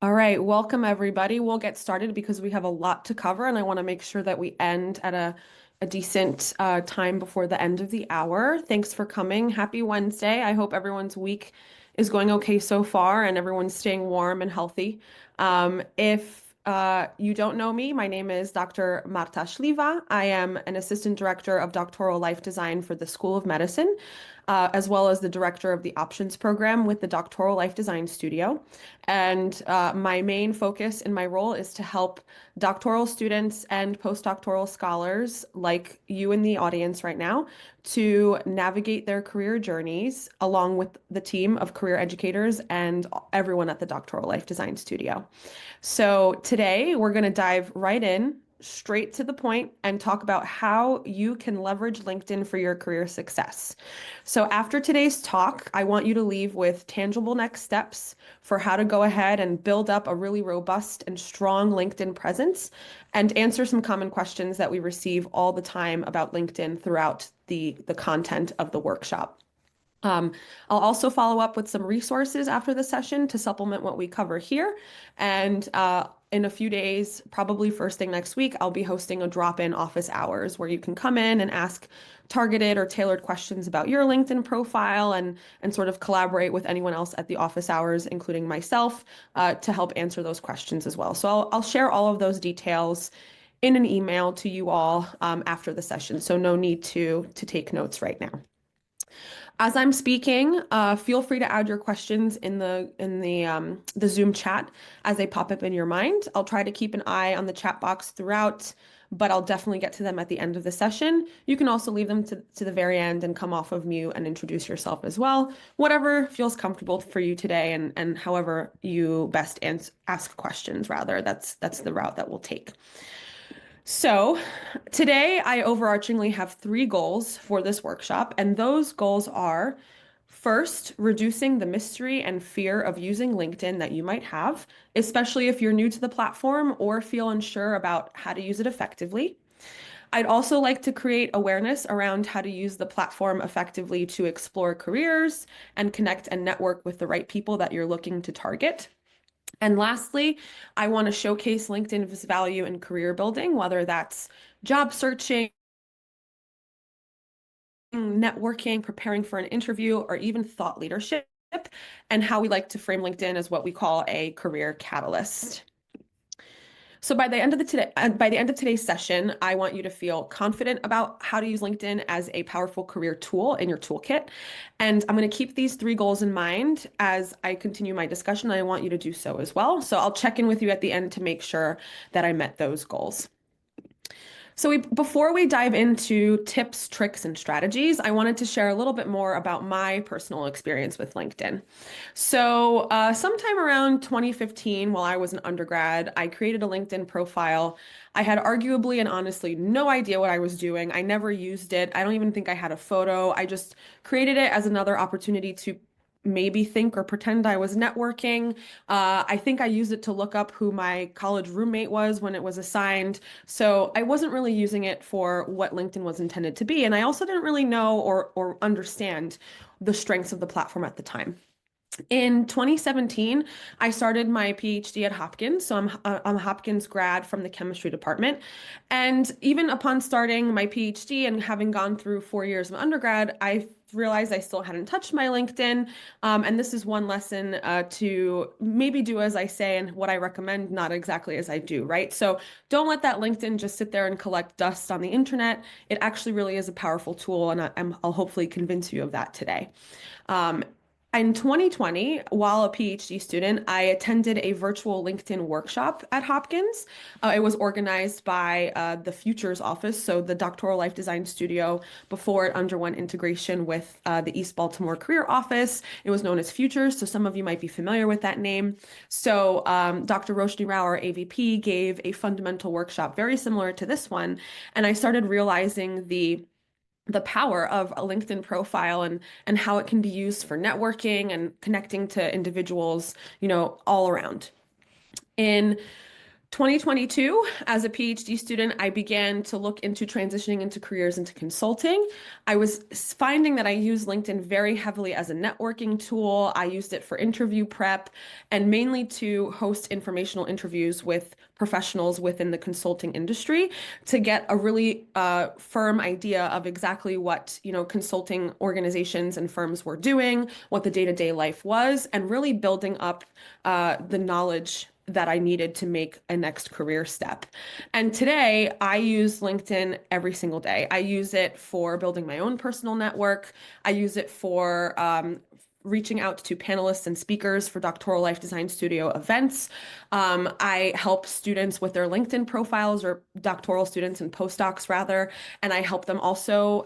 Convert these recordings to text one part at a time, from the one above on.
All right, welcome everybody. We'll get started because we have a lot to cover, and I want to make sure that we end at a decent time before the end of the hour. Thanks for coming. Happy Wednesday. I hope everyone's week is going okay so far and everyone's staying warm and healthy. If you don't know me, my name is Dr. Marta Shliva. I am an assistant director of doctoral life design for the School of Medicine, as well as the director of the options program with the Doctoral Life Design Studio. And my main focus in my role is to help doctoral students and postdoctoral scholars like you in the audience right now to navigate their career journeys along with the team of career educators and everyone at the Doctoral Life Design Studio. So today we're going to dive right in, straight to the point, and talk about how you can leverage LinkedIn for your career success. So after today's talk, I want you to leave with tangible next steps for how to go ahead and build up a really robust and strong LinkedIn presence and answer some common questions that we receive all the time about LinkedIn throughout the content of the workshop. Um, I'll also follow up with some resources after the session to supplement what we cover here. And in a few days, probably first thing next week, I'll be hosting a drop-in office hours where you can come in and ask targeted or tailored questions about your LinkedIn profile and sort of collaborate with anyone else at the office hours, including myself, to help answer those questions as well. So I'll share all of those details in an email to you all after the session. So no need to take notes right now. As I'm speaking, feel free to add your questions in the Zoom chat as they pop up in your mind. I'll try to keep an eye on the chat box throughout, but I'll definitely get to them at the end of the session. You can also leave them to the very end and come off of mute and introduce yourself as well. Whatever feels comfortable for you today, and however you best ask questions, rather, that's the route that we'll take. So today I overarchingly have three goals for this workshop, and those goals are first, reducing the mystery and fear of using LinkedIn that you might have, especially if you're new to the platform or feel unsure about how to use it effectively. I'd also like to create awareness around how to use the platform effectively to explore careers and connect and network with the right people that you're looking to target. And lastly, I want to showcase LinkedIn's value in career building, whether that's job searching, networking, preparing for an interview, or even thought leadership, and how we like to frame LinkedIn as what we call a career catalyst. So by the end of today's session, I want you to feel confident about how to use LinkedIn as a powerful career tool in your toolkit. And I'm going to keep these three goals in mind as I continue my discussion. I want you to do so as well. So I'll check in with you at the end to make sure that I met those goals. So before we dive into tips, tricks, and strategies, I wanted to share a little bit more about my personal experience with LinkedIn. So sometime around 2015, while I was an undergrad, I created a LinkedIn profile. I had arguably and honestly no idea what I was doing. I never used it. I don't even think I had a photo. I just created it as another opportunity to maybe think or pretend I was networking. I think I used it to look up who my college roommate was when it was assigned. So I wasn't really using it for what LinkedIn was intended to be. And I also didn't really know or understand the strengths of the platform at the time. In 2017, I started my PhD at Hopkins. So I'm a Hopkins grad from the chemistry department. And even upon starting my PhD and having gone through 4 years of undergrad, I realized I still hadn't touched my LinkedIn. And this is one lesson to maybe do as I say and what I recommend, not exactly as I do, right? So don't let that LinkedIn just sit there and collect dust on the internet. It actually really is a powerful tool, and I'll hopefully convince you of that today. Um, in 2020, while a PhD student, I attended a virtual LinkedIn workshop at Hopkins. It was organized by the Futures office, so the Doctoral Life Design Studio, before it underwent integration with the East Baltimore Career Office. It was known as Futures, so some of you might be familiar with that name. So Dr. Roshni Rao, our AVP, gave a fundamental workshop very similar to this one, and I started realizing the power of a LinkedIn profile and how it can be used for networking and connecting to individuals, all around. In 2022, as a PhD student, I began to look into transitioning into careers into consulting. I was finding that I use LinkedIn very heavily as a networking tool. I used it for interview prep and mainly to host informational interviews with professionals within the consulting industry to get a really firm idea of exactly what, consulting organizations and firms were doing, what the day-to-day life was, and really building up the knowledge that I needed to make a next career step. And today I use LinkedIn every single day. I use it for building my own personal network. I use it for reaching out to panelists and speakers for Doctoral Life Design Studio events. I help students with their LinkedIn profiles, or doctoral students and postdocs rather, and I help them also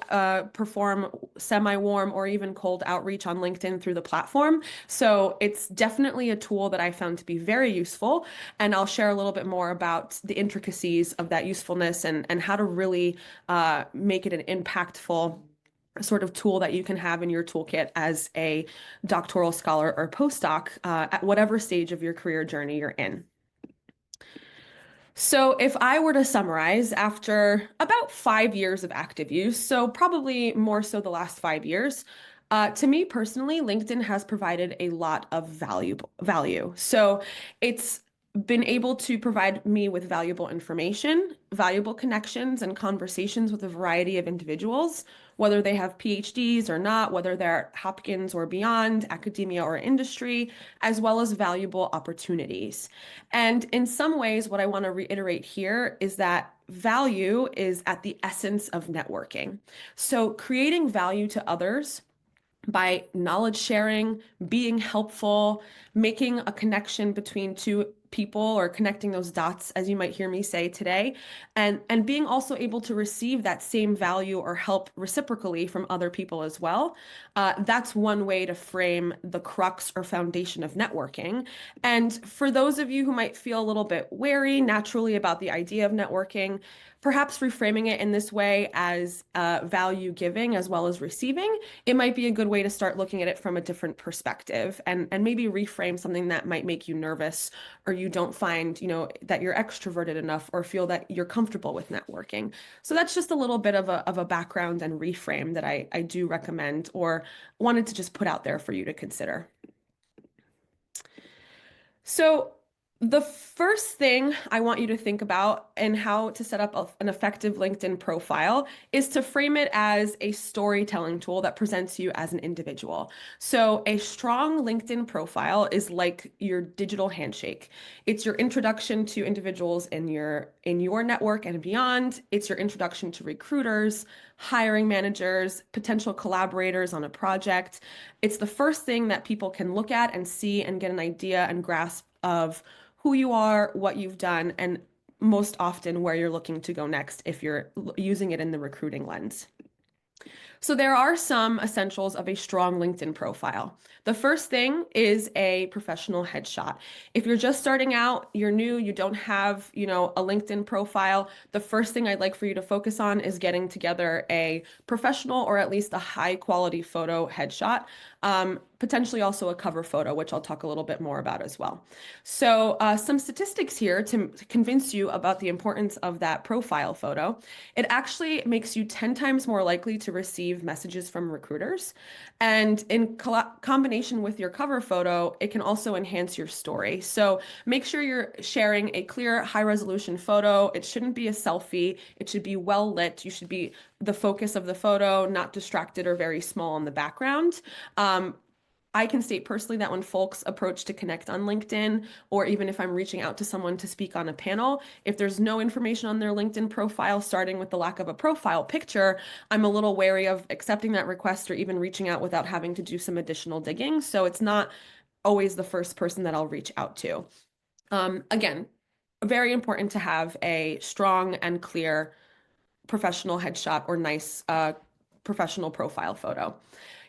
perform semi-warm or even cold outreach on LinkedIn through the platform. So it's definitely a tool that I found to be very useful, and I'll share a little bit more about the intricacies of that usefulness and how to really make it an impactful sort of tool that you can have in your toolkit as a doctoral scholar or postdoc at whatever stage of your career journey you're in. So if I were to summarize after about 5 years of active use, so probably more so the last 5 years, to me personally, LinkedIn has provided a lot of value. So it's been able to provide me with valuable information, valuable connections, and conversations with a variety of individuals, whether they have PhDs or not, whether they're at Hopkins or beyond, academia or industry, as well as valuable opportunities. And in some ways, what I want to reiterate here is that value is at the essence of networking. So creating value to others by knowledge sharing, being helpful, making a connection between two people, or connecting those dots, as you might hear me say today, and being also able to receive that same value or help reciprocally from other people as well. That's one way to frame the crux or foundation of networking. And for those of you who might feel a little bit wary naturally about the idea of networking, perhaps reframing it in this way as value giving as well as receiving, it might be a good way to start looking at it from a different perspective, and maybe reframe something that might make you nervous, or you don't find, that you're extroverted enough or feel that you're comfortable with networking. So that's just a little bit of a background and reframe that I do recommend, or wanted to just put out there for you to consider. So the first thing I want you to think about and how to set up an effective LinkedIn profile is to frame it as a storytelling tool that presents you as an individual. So a strong LinkedIn profile is like your digital handshake. It's your introduction to individuals in your network and beyond. It's your introduction to recruiters, hiring managers, potential collaborators on a project. It's the first thing that people can look at and see and get an idea and grasp of who you are, what you've done, and most often where you're looking to go next if you're using it in the recruiting lens. So there are some essentials of a strong LinkedIn profile. The first thing is a professional headshot. If you're just starting out, you're new, you don't have, a LinkedIn profile, the first thing I'd like for you to focus on is getting together a professional, or at least a high quality photo headshot. Potentially also a cover photo, which I'll talk a little bit more about as well. So some statistics here to convince you about the importance of that profile photo. It actually makes you 10 times more likely to receive messages from recruiters. And in combination with your cover photo, it can also enhance your story. So make sure you're sharing a clear, high resolution photo. It shouldn't be a selfie. It should be well lit. You should be the focus of the photo, not distracted or very small in the background. I can state personally that when folks approach to connect on LinkedIn, or even if I'm reaching out to someone to speak on a panel, if there's no information on their LinkedIn profile, starting with the lack of a profile picture, I'm a little wary of accepting that request or even reaching out without having to do some additional digging. So it's not always the first person that I'll reach out to. Again, very important to have a strong and clear professional headshot or nice professional profile photo.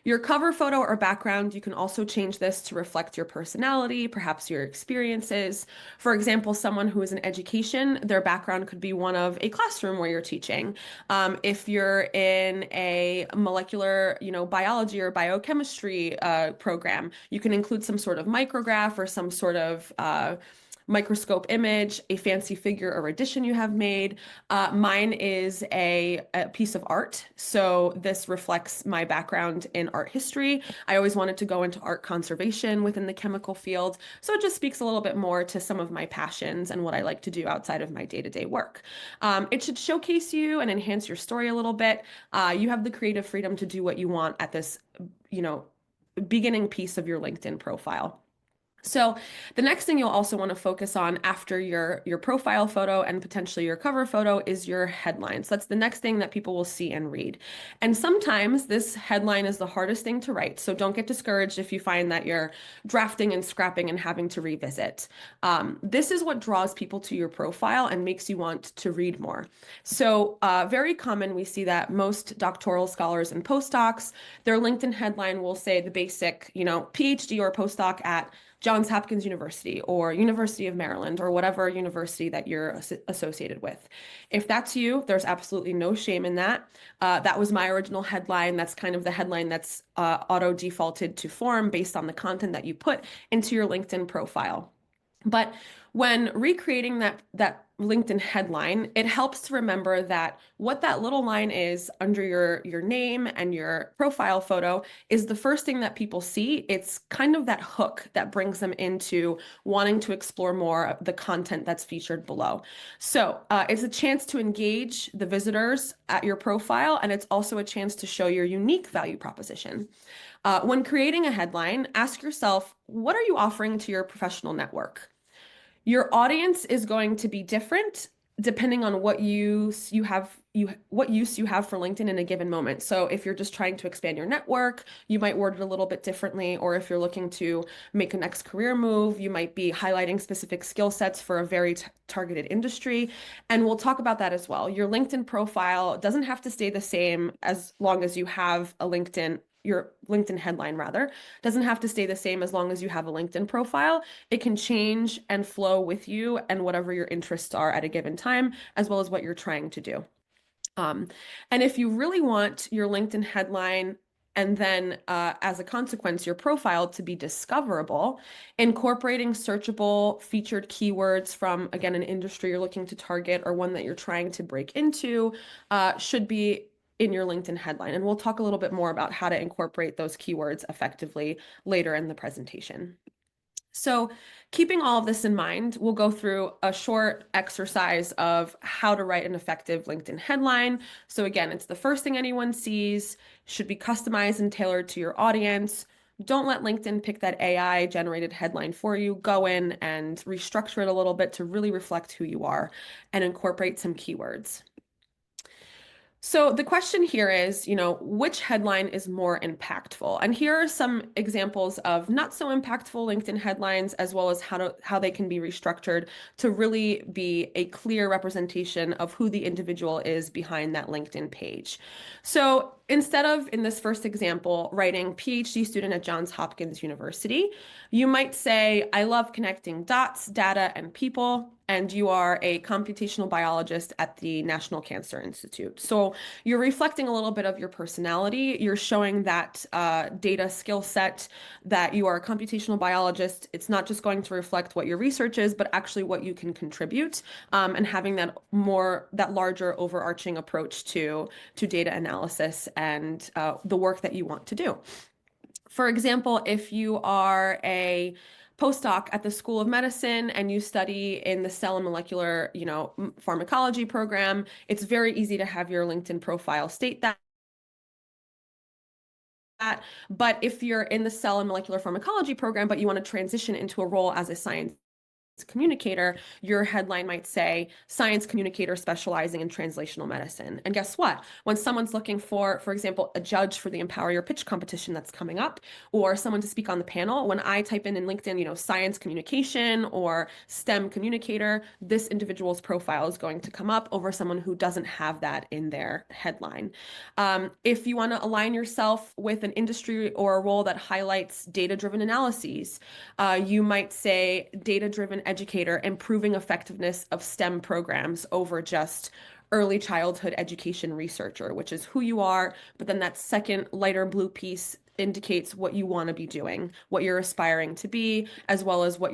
Your cover photo or background, you can also change this to reflect your personality, perhaps your experiences. For example, someone who is in education, their background could be one of a classroom where you're teaching. If you're in a molecular, biology or biochemistry program, you can include some sort of micrograph or some sort of microscope image, a fancy figure or edition you have made. Mine is a piece of art. So this reflects my background in art history. I always wanted to go into art conservation within the chemical field. So it just speaks a little bit more to some of my passions and what I like to do outside of my day-to-day work. It should showcase you and enhance your story a little bit. You have the creative freedom to do what you want at this, you know, beginning piece of your LinkedIn profile. So the next thing you'll also want to focus on after your profile photo and potentially your cover photo is your headline. So that's the next thing that people will see and read. And sometimes this headline is the hardest thing to write. So don't get discouraged if you find that you're drafting and scrapping and having to revisit. This is what draws people to your profile and makes you want to read more. So very common, we see that most doctoral scholars and postdocs, their LinkedIn headline will say the basic, PhD or postdoc at Johns Hopkins University or University of Maryland or whatever university that you're associated with. If that's you, there's absolutely no shame in that. That was my original headline. That's kind of the headline that's auto defaulted to form based on the content that you put into your LinkedIn profile. But when recreating that LinkedIn headline, it helps to remember that what that little line is under your name and your profile photo is the first thing that people see. It's kind of that hook that brings them into wanting to explore more of the content that's featured below. So it's a chance to engage the visitors at your profile, and it's also a chance to show your unique value proposition. When creating a headline, ask yourself, what are you offering to your professional network? Your audience is going to be different depending on what use you have for LinkedIn in a given moment. So if you're just trying to expand your network, you might word it a little bit differently. Or if you're looking to make a next career move, you might be highlighting specific skill sets for a very targeted industry. And we'll talk about that as well. Your LinkedIn profile doesn't have to stay the same as long as you have your LinkedIn headline rather, doesn't have to stay the same as long as you have a LinkedIn profile. It can change and flow with you and whatever your interests are at a given time, as well as what you're trying to do. And if you really want your LinkedIn headline and then as a consequence, your profile to be discoverable, incorporating searchable featured keywords from, again, an industry you're looking to target or one that you're trying to break into should be in your LinkedIn headline. And we'll talk a little bit more about how to incorporate those keywords effectively later in the presentation. So keeping all of this in mind, we'll go through a short exercise of how to write an effective LinkedIn headline. So again, it's the first thing anyone sees, should be customized and tailored to your audience. Don't let LinkedIn pick that AI generated headline for you. Go in and restructure it a little bit to really reflect who you are and incorporate some keywords. So the question here is, which headline is more impactful? And here are some examples of not so impactful LinkedIn headlines, as well as how they can be restructured to really be a clear representation of who the individual is behind that LinkedIn page. So instead of, in this first example, writing PhD student at Johns Hopkins University, you might say, I love connecting dots, data, and people, and you are a computational biologist at the National Cancer Institute. So you're reflecting a little bit of your personality. You're showing that data skill set, that you are a computational biologist. It's not just going to reflect what your research is, but actually what you can contribute, and having that larger overarching approach to data analysis and the work that you want to do. For example, if you are a postdoc at the School of Medicine and you study in the cell and molecular, pharmacology program, it's very easy to have your LinkedIn profile state that. But if you're in the cell and molecular pharmacology program, but you want to transition into a role as a science communicator, your headline might say science communicator specializing in translational medicine. And guess what? When someone's looking for example, a judge for the Empower Your Pitch competition that's coming up, or someone to speak on the panel, when I type in LinkedIn, science communication or STEM communicator, this individual's profile is going to come up over someone who doesn't have that in their headline. If you want to align yourself with an industry or a role that highlights data-driven analyses, you might say data-driven educator improving effectiveness of STEM programs over just early childhood education researcher, which is who you are. But then that second lighter blue piece indicates what you want to be doing, what you're aspiring to be, as well as what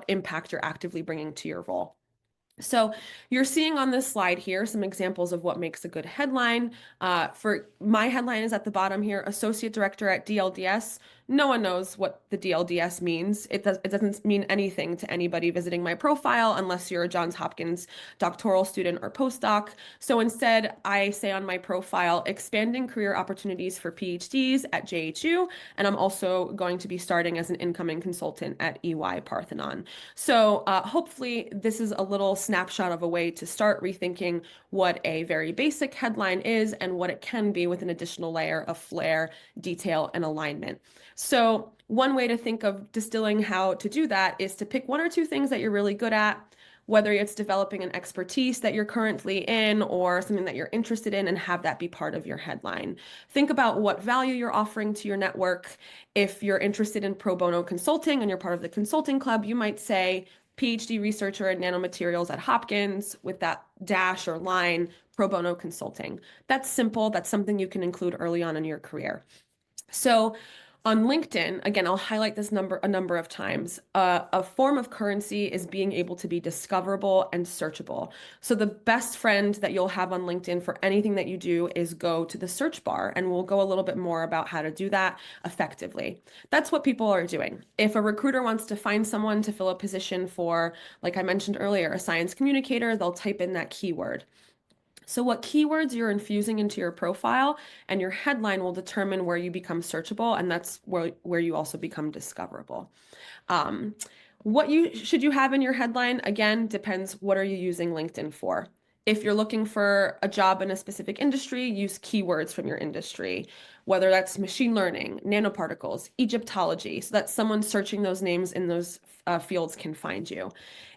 impact you're actively bringing to your role. So you're seeing on this slide here some examples of what makes a good headline. For my headline is at the bottom here, Associate Director at DLDS. No one knows what the DLDS means. It doesn't mean anything to anybody visiting my profile unless you're a Johns Hopkins doctoral student or postdoc. So instead, I say on my profile, expanding career opportunities for PhDs at JHU, and I'm also going to be starting as an incoming consultant at EY Parthenon. So hopefully this is a little snapshot of a way to start rethinking what a very basic headline is and what it can be with an additional layer of flair, detail, and alignment. So one way to think of distilling how to do that is to pick one or two things that you're really good at, whether it's developing an expertise that you're currently in or something that you're interested in, and have that be part of your headline. Think about what value you're offering to your network. If you're interested in pro bono consulting and you're part of the consulting club, you might say PhD researcher in nanomaterials at Hopkins with that dash or line, pro bono consulting. That's simple. That's something you can include early on in your career. So on LinkedIn, again, I'll highlight this a number of times. A form of currency is being able to be discoverable and searchable. So the best friend that you'll have on LinkedIn for anything that you do is go to the search bar, and we'll go a little bit more about how to do that effectively. That's what people are doing. If a recruiter wants to find someone to fill a position for, like I mentioned earlier, a science communicator, they'll type in that keyword. So what keywords you're infusing into your profile and your headline will determine where you become searchable, and that's where you also become discoverable. What should you have in your headline? Again, depends what are you using LinkedIn for. If you're looking for a job in a specific industry, use keywords from your industry, whether that's machine learning, nanoparticles, Egyptology, so that someone searching those names in those fields can find you.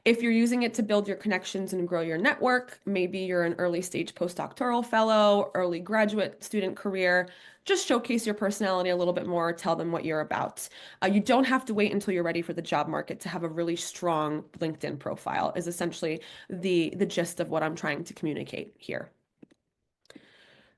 If you're using it to build your connections and grow your network, maybe you're an early stage postdoctoral fellow, early graduate student career, just showcase your personality a little bit more, tell them what you're about. You don't have to wait until you're ready for the job market to have a really strong LinkedIn profile, is essentially the gist of what I'm trying to communicate here.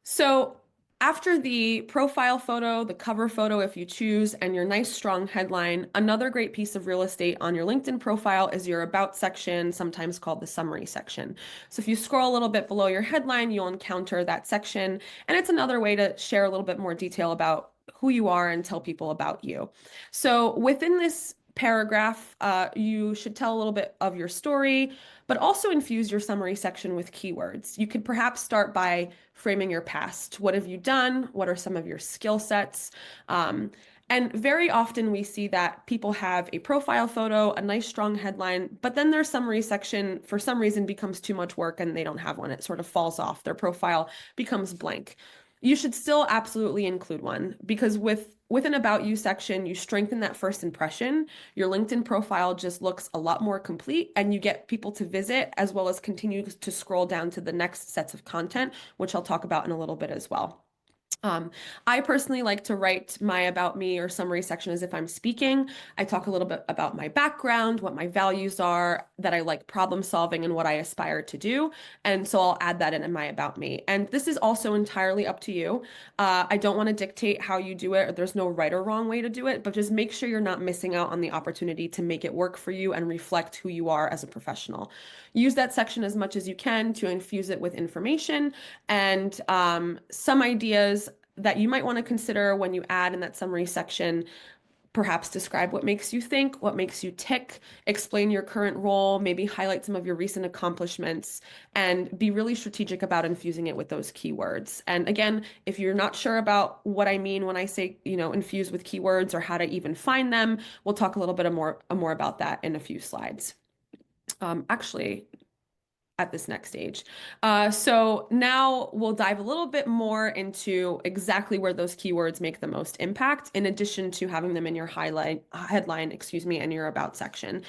So after the profile photo, the cover photo, if you choose, and your nice strong headline, another great piece of real estate on your LinkedIn profile is your about section, sometimes called the summary section. So if you scroll a little bit below your headline, you'll encounter that section, and it's another way to share a little bit more detail about who you are and tell people about you. So within this paragraph, you should tell a little bit of your story, but also infuse your summary section with keywords. You could perhaps start by framing your past. What have you done? What are some of your skill sets? And very often we see that people have a profile photo, a nice strong headline, but then their summary section, for some reason, becomes too much work and they don't have one. It sort of falls off. Their profile becomes blank. You should still absolutely include one, because with an About You section, you strengthen that first impression. Your LinkedIn profile just looks a lot more complete, and you get people to visit as well as continue to scroll down to the next sets of content, which I'll talk about in a little bit as well. I personally like to write my about me or summary section as if I'm speaking. I talk a little bit about my background, what my values are, that I like problem solving, and what I aspire to do. And so I'll add that in my about me. And this is also entirely up to you. I don't want to dictate how you do it, or there's no right or wrong way to do it, but just make sure you're not missing out on the opportunity to make it work for you and reflect who you are as a professional. Use that section as much as you can to infuse it with information and some ideas that you might want to consider when you add in that summary section. Perhaps describe what makes you think, what makes you tick, explain your current role, maybe highlight some of your recent accomplishments, and be really strategic about infusing it with those keywords. And again, if you're not sure about what I mean when I say, infuse with keywords or how to even find them, we'll talk a little bit more about that in a few slides. Actually, at this next stage. So now we'll dive a little bit more into exactly where those keywords make the most impact, in addition to having them in your headline, and your about section.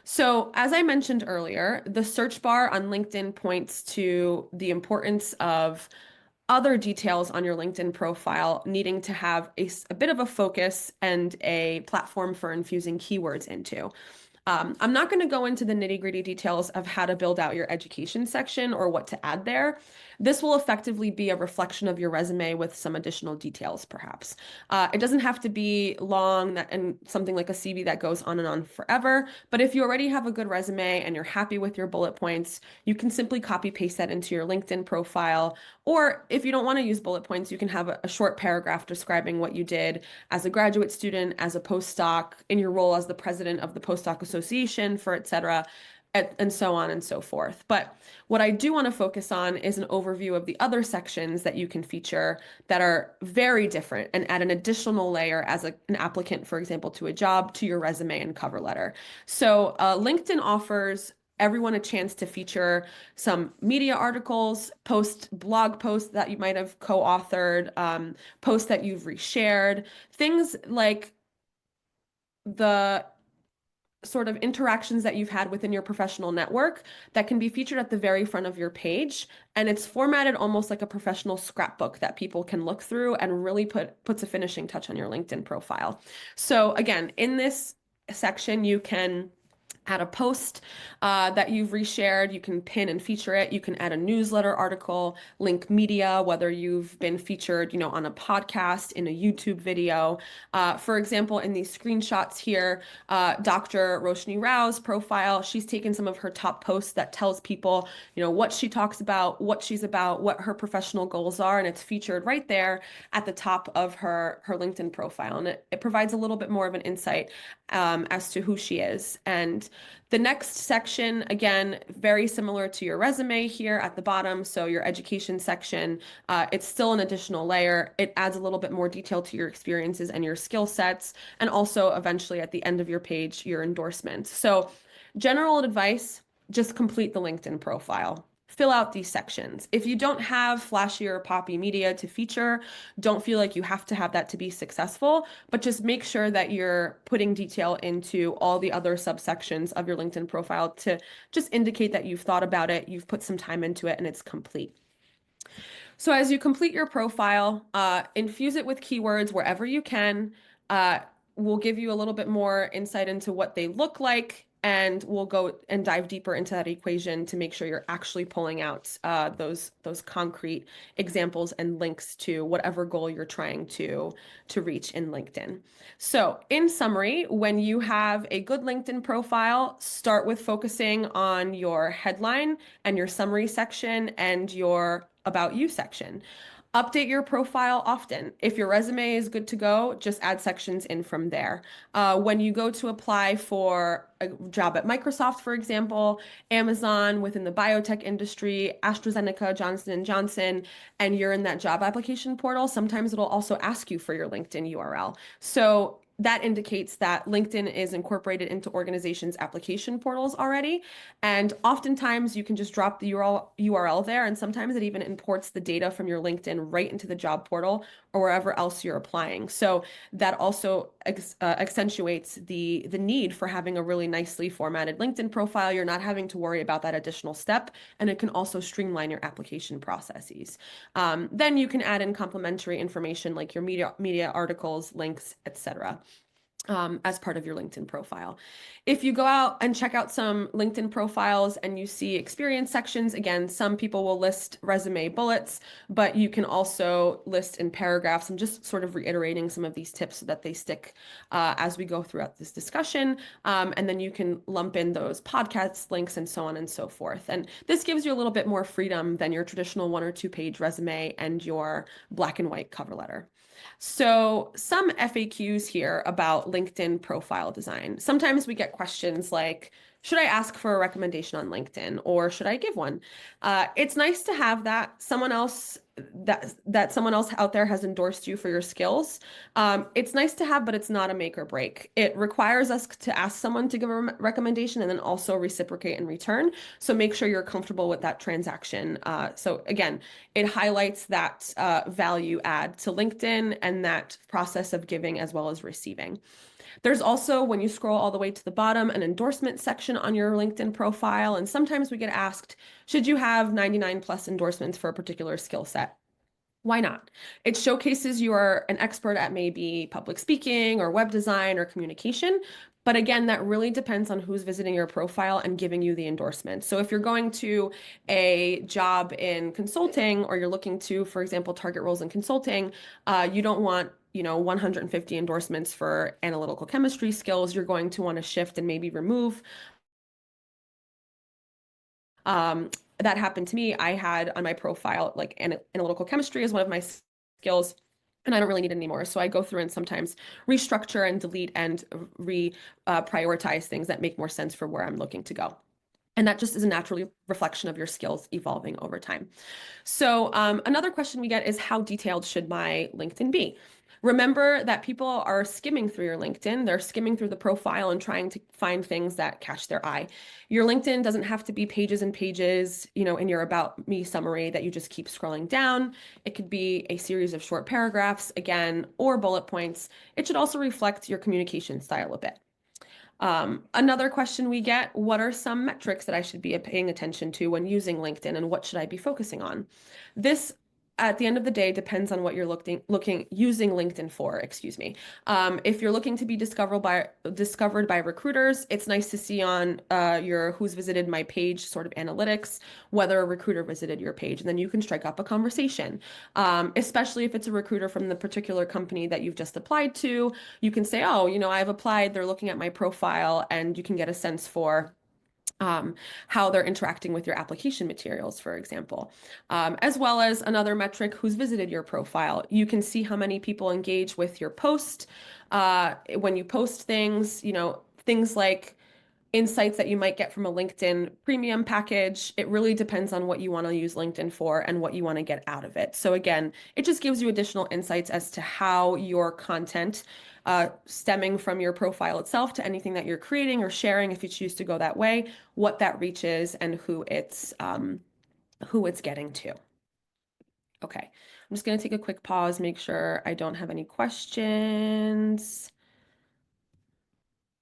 So as I mentioned earlier, the search bar on LinkedIn points to the importance of other details on your LinkedIn profile needing to have a bit of a focus and a platform for infusing keywords into. I'm not going to go into the nitty-gritty details of how to build out your education section or what to add there. This will effectively be a reflection of your resume with some additional details, perhaps. It doesn't have to be long and something like a CV that goes on and on forever, but if you already have a good resume and you're happy with your bullet points, you can simply copy paste that into your LinkedIn profile. Or if you don't want to use bullet points, you can have a short paragraph describing what you did as a graduate student, as a postdoc, in your role as the president of the postdoc association, for et cetera, and so on and so forth. But what I do want to focus on is an overview of the other sections that you can feature that are very different and add an additional layer as an applicant, for example, to a job, to your resume and cover letter. So LinkedIn offers everyone a chance to feature some media articles, post blog posts that you might have co-authored, posts that you've reshared, things like the sort of interactions that you've had within your professional network that can be featured at the very front of your page. And it's formatted almost like a professional scrapbook that people can look through and really puts a finishing touch on your LinkedIn profile. So again, in this section, you can add a post that you've reshared. You can pin and feature it. You can add a newsletter article, link media, whether you've been featured, on a podcast, in a YouTube video. For example, in these screenshots here, Dr. Roshni Rao's profile, she's taken some of her top posts that tells people, what she talks about, what she's about, what her professional goals are, and it's featured right there at the top of her LinkedIn profile. And it provides a little bit more of an insight as to who she is. And the next section, again, very similar to your resume here at the bottom. So your education section, it's still an additional layer. It adds a little bit more detail to your experiences and your skill sets. And also eventually at the end of your page, your endorsements. So general advice, just complete the LinkedIn profile. Fill out these sections. If you don't have flashy or poppy media to feature, don't feel like you have to have that to be successful, but just make sure that you're putting detail into all the other subsections of your LinkedIn profile to just indicate that you've thought about it, you've put some time into it, and it's complete. So as you complete your profile, infuse it with keywords wherever you can. We'll give you a little bit more insight into what they look like, and we'll go and dive deeper into that equation to make sure you're actually pulling out those concrete examples and links to whatever goal you're trying to reach in LinkedIn. So in summary, when you have a good LinkedIn profile, start with focusing on your headline and your summary section and your About You section. Update your profile often. If your resume is good to go, just add sections in from there. When you go to apply for a job at Microsoft, for example, Amazon, within the biotech industry, AstraZeneca, Johnson & Johnson, and you're in that job application portal, sometimes it'll also ask you for your LinkedIn URL. So that indicates that LinkedIn is incorporated into organizations' application portals already. And oftentimes you can just drop the URL there, and sometimes it even imports the data from your LinkedIn right into the job portal or wherever else you're applying. So that also accentuates the need for having a really nicely formatted LinkedIn profile. You're not having to worry about that additional step, and it can also streamline your application processes. Then you can add in complementary information like your media articles, links, etc. As part of your LinkedIn profile. If you go out and check out some LinkedIn profiles and you see experience sections, again, some people will list resume bullets, but you can also list in paragraphs. I'm just sort of reiterating some of these tips so that they stick as we go throughout this discussion. And then you can lump in those podcast links and so on and so forth. And this gives you a little bit more freedom than your traditional 1 or 2 page resume and your black and white cover letter. So some FAQs here about LinkedIn profile design. Sometimes we get questions like, should I ask for a recommendation on LinkedIn or should I give one? It's nice to have that someone else out there has endorsed you for your skills. It's nice to have, but it's not a make or break. It requires us to ask someone to give a recommendation and then also reciprocate in return. So make sure you're comfortable with that transaction. So again, it highlights that value add to LinkedIn and that process of giving as well as receiving. There's also, when you scroll all the way to the bottom, an endorsement section on your LinkedIn profile. And sometimes we get asked, should you have 99 plus endorsements for a particular skill set? Why not? It showcases you are an expert at maybe public speaking or web design or communication, But again, that really depends on who's visiting your profile and giving you the endorsement. So if you're going to a job in consulting, or you're looking to, for example, target roles in consulting, you don't want 150 endorsements for analytical chemistry skills. You're going to want to shift and maybe remove. Um, that happened to me. I had on my profile like analytical chemistry is one of my skills, and I don't really need it anymore. So I go through and sometimes restructure and delete and prioritize things that make more sense for where I'm looking to go. And that just is a natural reflection of your skills evolving over time. So another question we get is, how detailed should my LinkedIn be? Remember that people are skimming through your LinkedIn. They're skimming through the profile and trying to find things that catch their eye. Your LinkedIn doesn't have to be pages and pages, in your About Me summary that you just keep scrolling down. It could be a series of short paragraphs, again, or bullet points. It should also reflect your communication style a bit. Another question we get, what are some metrics that I should be paying attention to when using LinkedIn, and what should I be focusing on? This, at the end of the day, depends on what you're using LinkedIn for, excuse me. If you're looking to be discovered by recruiters, it's nice to see on your who's visited my page sort of analytics, whether a recruiter visited your page, and then you can strike up a conversation. Especially if it's a recruiter from the particular company that you've just applied to, you can say, oh, I've applied, they're looking at my profile, and you can get a sense for how they're interacting with your application materials, for example. As well as another metric, who's visited your profile. You can see how many people engage with your post. When you post things, things like insights that you might get from a LinkedIn premium package. It really depends on what you want to use LinkedIn for and what you want to get out of it. So again, it just gives you additional insights as to how your content, stemming from your profile itself to anything that you're creating or sharing, if you choose to go that way, what that reach is and who it's getting to. Okay, I'm just going to take a quick pause, make sure I don't have any questions.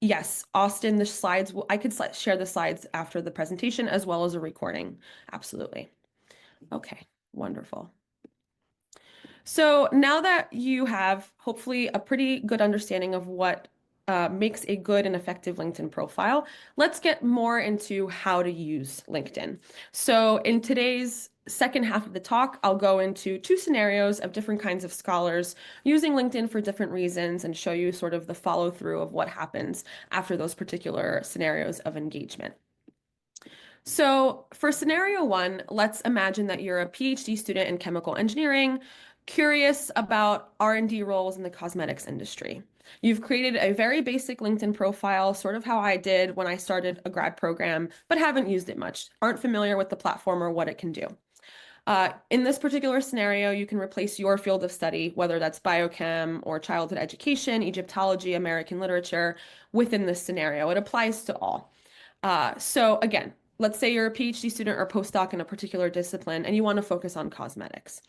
Yes, Austin, the slides, I could share the slides after the presentation as well as a recording. Absolutely. Okay, wonderful. So now that you have hopefully a pretty good understanding of what makes a good and effective LinkedIn profile, let's get more into how to use LinkedIn. So in today's second half of the talk, I'll go into two scenarios of different kinds of scholars using LinkedIn for different reasons and show you sort of the follow through of what happens after those particular scenarios of engagement. So for scenario one, let's imagine that you're a PhD student in chemical engineering, curious about R&D roles in the cosmetics industry. You've created a very basic LinkedIn profile, sort of how I did when I started a grad program, but haven't used it much, aren't familiar with the platform or what it can do. In this particular scenario, you can replace your field of study, whether that's biochem or childhood education, Egyptology, American literature, within this scenario. It applies to all. So again, let's say you're a PhD student or postdoc in a particular discipline and you want to focus on cosmetics.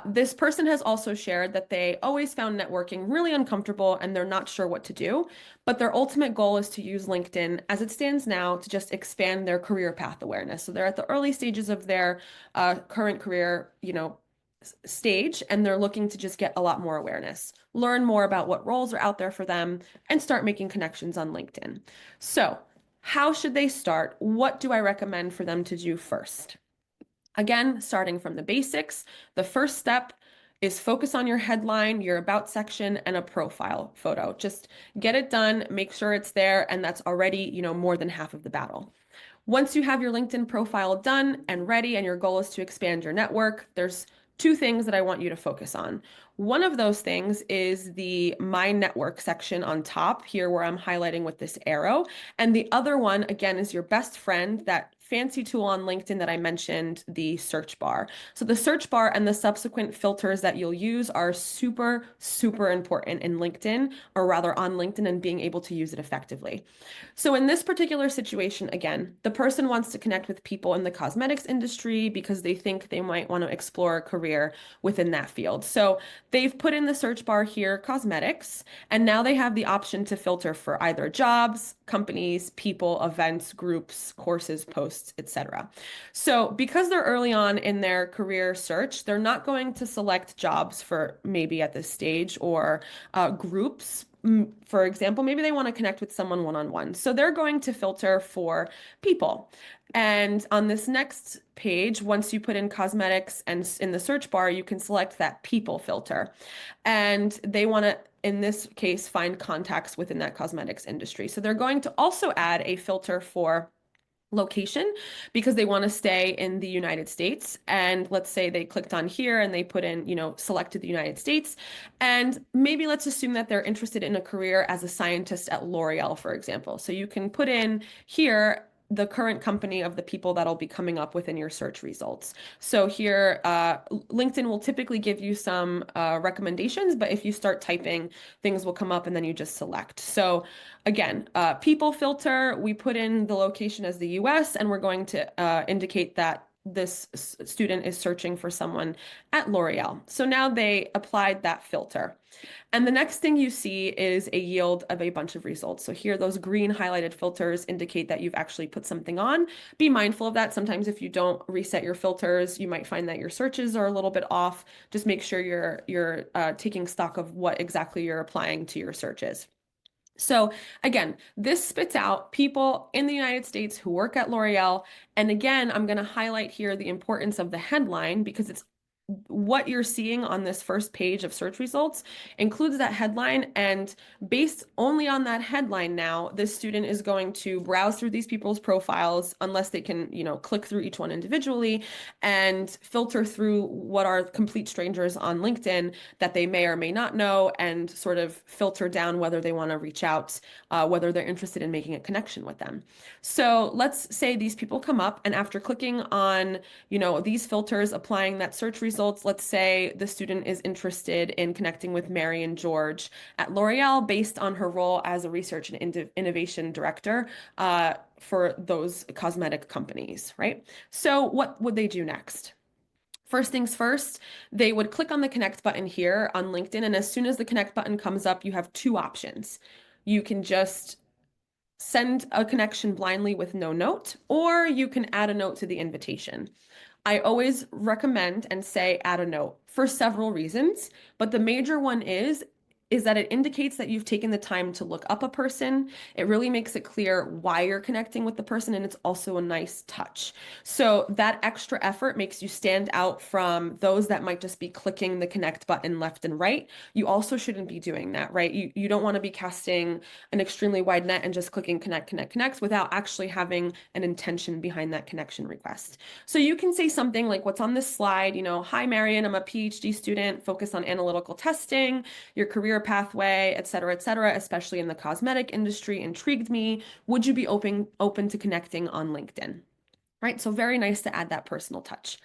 This person has also shared that they always found networking really uncomfortable and they're not sure what to do, but their ultimate goal is to use LinkedIn as it stands now to just expand their career path awareness. So they're at the early stages of their current career, stage, and they're looking to just get a lot more awareness, learn more about what roles are out there for them, and start making connections on LinkedIn. So how should they start? What do I recommend for them to do first? Again, starting from the basics, the first step is focus on your headline, your about section, and a profile photo. Just get it done, make sure it's there, and that's already, more than half of the battle. Once you have your LinkedIn profile done and ready, and your goal is to expand your network, there's two things that I want you to focus on. One of those things is the My Network section on top here where I'm highlighting with this arrow. And the other one, again, is your best friend, that fancy tool on LinkedIn that I mentioned, the search bar. So the search bar and the subsequent filters that you'll use are super, super important in LinkedIn, or rather on LinkedIn, and being able to use it effectively. So in this particular situation, again, the person wants to connect with people in the cosmetics industry because they think they might want to explore a career within that field. So they've put in the search bar here, cosmetics, and now they have the option to filter for either jobs, companies, people, events, groups, courses, posts, etc. So because they're early on in their career search, they're not going to select jobs for maybe at this stage, or groups for example, maybe they want to connect with someone one-on-one. So they're going to filter for people. And on this next page, once you put in cosmetics and in the search bar, you can select that people filter. And they want to, in this case, find contacts within that cosmetics industry. So they're going to also add a filter for location because they want to stay in the United States. And let's say they clicked on here and they put in, selected the United States. And maybe let's assume that they're interested in a career as a scientist at L'Oreal, for example. So you can put in here the current company of the people that'll be coming up within your search results. So here, LinkedIn will typically give you some recommendations, but if you start typing, things will come up and then you just select. So again, people filter, we put in the location as the US, and we're going to indicate that this student is searching for someone at L'Oreal. So now they applied that filter. And the next thing you see is a yield of a bunch of results. So here, those green highlighted filters indicate that you've actually put something on. Be mindful of that. Sometimes if you don't reset your filters, you might find that your searches are a little bit off. Just make sure you're taking stock of what exactly you're applying to your searches. So again, this spits out people in the United States who work at L'Oreal. And again, I'm going to highlight here the importance of the headline because it's what you're seeing on this first page of search results includes that headline, and based only on that headline now, this student is going to browse through these people's profiles unless they can, click through each one individually and filter through what are complete strangers on LinkedIn that they may or may not know and sort of filter down whether they want to reach out, whether they're interested in making a connection with them. So let's say these people come up, and after clicking on, these filters, applying that search results, let's say the student is interested in connecting with Marion George at L'Oreal based on her role as a research and innovation director for those cosmetic companies, right? So what would they do next? First things first, they would click on the connect button here on LinkedIn, and as soon as the connect button comes up, you have two options. You can just send a connection blindly with no note, or you can add a note to the invitation. I always recommend and say add a note for several reasons, but the major one is that it indicates that you've taken the time to look up a person. It really makes it clear why you're connecting with the person, and it's also a nice touch. So that extra effort makes you stand out from those that might just be clicking the connect button left and right. You also shouldn't be doing that, right? You don't want to be casting an extremely wide net and just clicking connect without actually having an intention behind that connection request. So you can say something like what's on this slide, hi, Marion, I'm a PhD student focused on analytical testing, your career pathway, et cetera, especially in the cosmetic industry, intrigued me. Would you be open to connecting on LinkedIn? Right? So very nice to add that personal touch.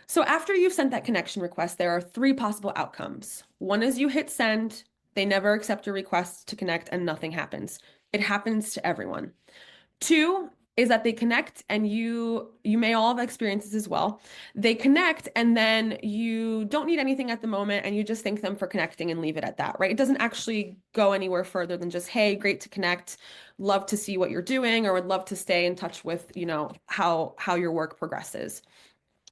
So after you've sent that connection request, there are three possible outcomes. One is you hit send, they never accept your request to connect, and nothing happens. It happens to everyone. Two is that they connect, and you may all have experiences as well. They connect and then you don't need anything at the moment and you just thank them for connecting and leave it at that, right? It doesn't actually go anywhere further than just, hey, great to connect. Love to see what you're doing, or would love to stay in touch with, how your work progresses.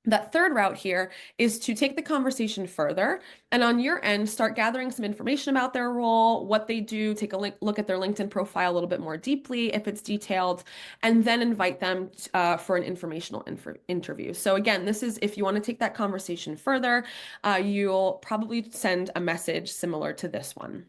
That third route here is to take the conversation further and on your end, start gathering some information about their role, what they do, take a look at their LinkedIn profile a little bit more deeply if it's detailed, and then invite them for an informational interview. So again, this is if you want to take that conversation further, you'll probably send a message similar to this one.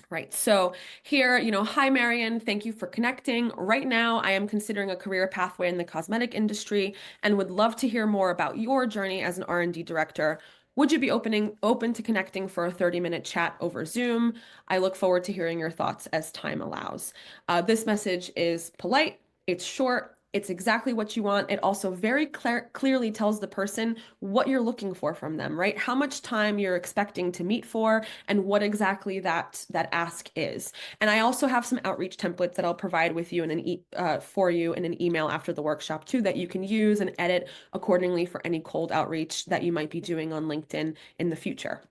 Right. So here, hi, Marion, thank you for connecting. Right now, I am considering a career pathway in the cosmetic industry and would love to hear more about your journey as an R&D director. Would you be open to connecting for a 30-minute chat over Zoom? I look forward to hearing your thoughts as time allows. This message is polite, it's short, it's exactly what you want. It also very clearly tells the person what you're looking for from them, right? How much time you're expecting to meet for and what exactly that ask is. And I also have some outreach templates that I'll provide with you for you in an email after the workshop too, that you can use and edit accordingly for any cold outreach that you might be doing on LinkedIn in the future.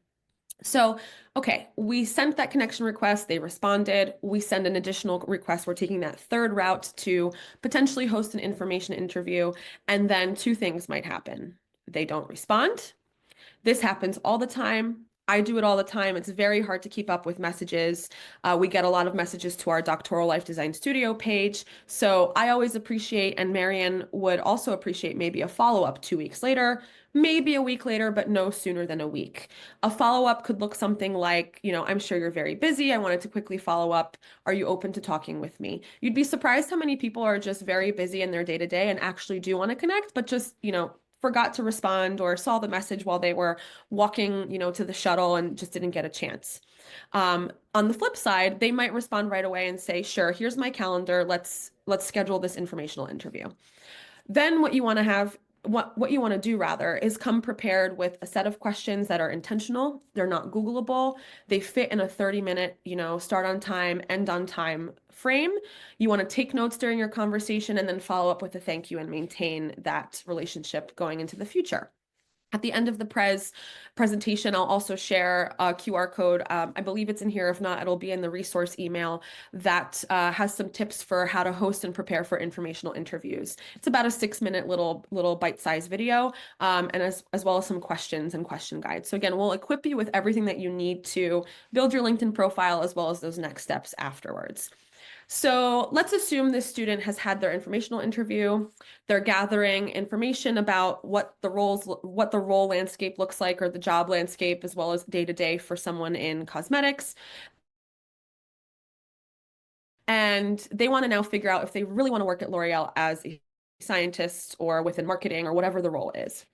So, okay, we sent that connection request, they responded, we send an additional request, we're taking that third route to potentially host an information interview, and then two things might happen. They don't respond. This happens all the time. I do it all the time. It's very hard to keep up with messages. We get a lot of messages to our Doctoral Life Design Studio page. So I always appreciate, and Marian would also appreciate maybe a follow-up 2 weeks later, maybe a week later, but no sooner than a week. A follow-up could look something like, I'm sure you're very busy. I wanted to quickly follow up. Are you open to talking with me? You'd be surprised how many people are just very busy in their day-to-day and actually do want to connect, but just, forgot to respond or saw the message while they were walking, to the shuttle and just didn't get a chance. On the flip side, they might respond right away and say, "Sure, here's my calendar. Let's schedule this informational interview." Then what you want to do rather is come prepared with a set of questions that are intentional. They're not Googleable. They fit in a 30-minute, start on time, end on time frame. You want to take notes during your conversation and then follow up with a thank you and maintain that relationship going into the future. At the end of the presentation, I'll also share a QR code. I believe it's in here. If not, it'll be in the resource email that has some tips for how to host and prepare for informational interviews. It's about a 6-minute little bite-sized video, and as well as some questions and question guides. So again, we'll equip you with everything that you need to build your LinkedIn profile as well as those next steps afterwards. So let's assume this student has had their informational interview. They're gathering information about what the role landscape looks like, or the job landscape, as well as day to day for someone in cosmetics. And they want to now figure out if they really want to work at L'Oreal as a scientist or within marketing or whatever the role is.